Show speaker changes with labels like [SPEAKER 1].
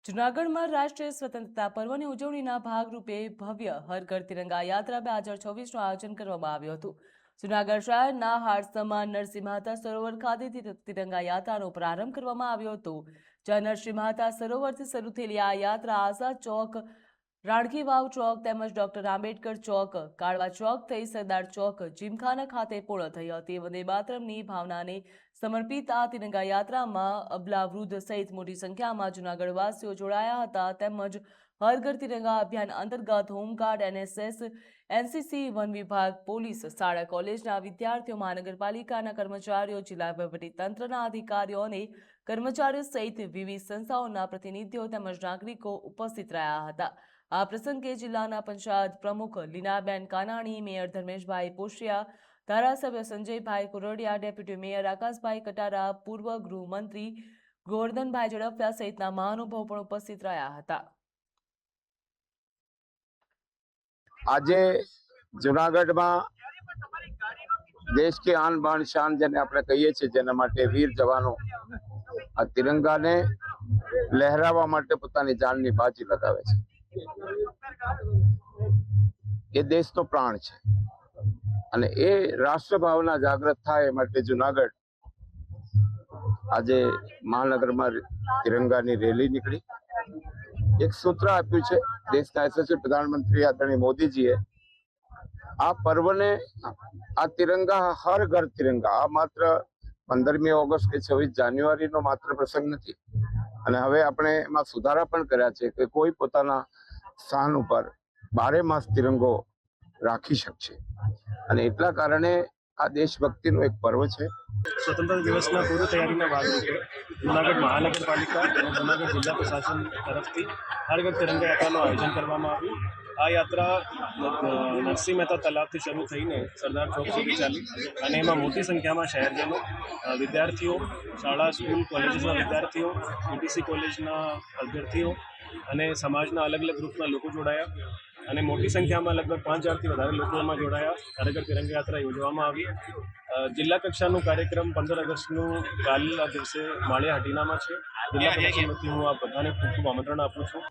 [SPEAKER 1] જૂનાગઢમાં રાષ્ટ્રીય સ્વતંત્રતા પર્વની ઉજવણીના ભાગરૂપે ભવ્ય હર ઘર તિરંગા યાત્રા 2024નું આયોજન કરવામાં આવ્યું હતું। જૂનાગઢ શહેરના હાડસમાં નરસિંહ મહેતા સરોવર ખાતેથી તિરંગા યાત્રાનો પ્રારંભ કરવામાં આવ્યો હતો, જ્યાં નરસિંહ મહેતા સરોવરથી શરૂ થયેલી આ યાત્રા આઝાદ ચોક, રાણકી વાવ ચોક તેમજ ડોક્ટર આંબેડકર ચોક, કાળવા ચોક થઈ સરદાર ચોક, જીમખાના ખાતે પૂર્ણ થઈ હતી। વંદે માતરમની ભાવનાને સમર્પિત આ તિરંગા યાત્રામાં અબલા વૃદ્ધ સહિત મોટી સંખ્યામાં જૂનાગઢવાસીઓ જોડાયા હતા। તેમજ હર ઘર તિરંગા અભિયાન અંતર્ગત હોમગાર્ડ, NSS, NCC, વન વિભાગ, પોલીસ, શાળા કોલેજના વિદ્યાર્થીઓ, મહાનગરપાલિકાના કર્મચારીઓ, જિલ્લા વહીવટીતંત્રના અધિકારીઓ અને કર્મચારીઓ સહિત વિવિધ સંસ્થાઓના પ્રતિનિધિઓ તેમજ નાગરિકો ઉપસ્થિત રહ્યા હતા। આ પ્રસંગે જિલ્લાના પંચાયત પ્રમુખ લીનાબેન કાનાણી, મેયર ધર્મેશભાઈ પોશિયા, ધારાસભ્ય સંજયભાઈ કુરડિયા, ડેપ્યુટી મેયર આકાશભાઈ કટારા, પૂર્વ ગૃહમંત્રી ગોવર્ધનભાઈ ઝડફિયા સહિતના મહાનુભાવો પણ ઉપસ્થિત રહ્યા હતા।
[SPEAKER 2] આજે જૂનાગઢમાં દેશ की आन बान शान જેને આપણે કહીએ છીએ, જેના માટે વીર જવાનો આ તિરંગાને લહેરાવવા માટે પોતાની જાનની બાજી લગાવે છે। એ દેશનો પ્રાણ છે અને એ રાષ્ટ્રભાવના જાગૃત થાય માટે જૂનાગઢ આજે મહાનગરમાં તિરંગાની રેલી નીકળી। એક સૂત્ર આપ્યું છે દેશના યશસ્વી પ્રધાનમંત્રી આદરણીય મોદીજીએ, આ પર્વને, આ તિરંગા હર ઘર તિરંગા, આ માત્ર 15મી ઓગસ્ટ કે 26 જાન્યુઆરીનો માત્ર પ્રસંગ નથી અને હવે આપણે એમાં સુધારા પણ કર્યા છે કે કોઈ પોતાના સ્થાન ઉપર 12 માસ તિરંગો રાખી શકશે અને એટલા કારણે આ દેશભક્તિનો એક પર્વ છે।
[SPEAKER 3] स्वतंत्रता दिवसના પૂર્વ તૈયારીના ભાગરૂપે જૂનાગઢ મહાનગરપાલિકા અને જૂનાગઢ જિલ્લા પ્રશાસન તરફથી હર ઘર તિરંગા યાત્રાનું આયોજન કરવામાં આવ્યું। આ યાત્રા નરસિંહ મહેતા તલાવથી શરૂ થઈને સરદાર ચોક સુધી ચાલી અને એમાં મોટી સંખ્યામાં શહેરજનો, વિદ્યાર્થીઓ, શાળા, સ્કૂલ, કોલેજના વિદ્યાર્થીઓ, UTC કોલેજના અભ્યર્થીઓ અને સમાજના અલગ અલગ ગ્રુપના લોકો જોડાયા અને મોટી સંખ્યામાં લગભગ 5000થી વધારે લોકો એમાં જોડાયા। હર ઘર તિરંગા યાત્રા યોજવામાં આવી। જિલ્લા કક્ષાનો કાર્યક્રમ 15 ઓગસ્ટનું કાલના દિવસે માળિયા હટીનામાં છે। જિલ્લા પ્રશાસન વતી હું આ બધાને ખૂબ ખૂબ આમંત્રણ આપું છું।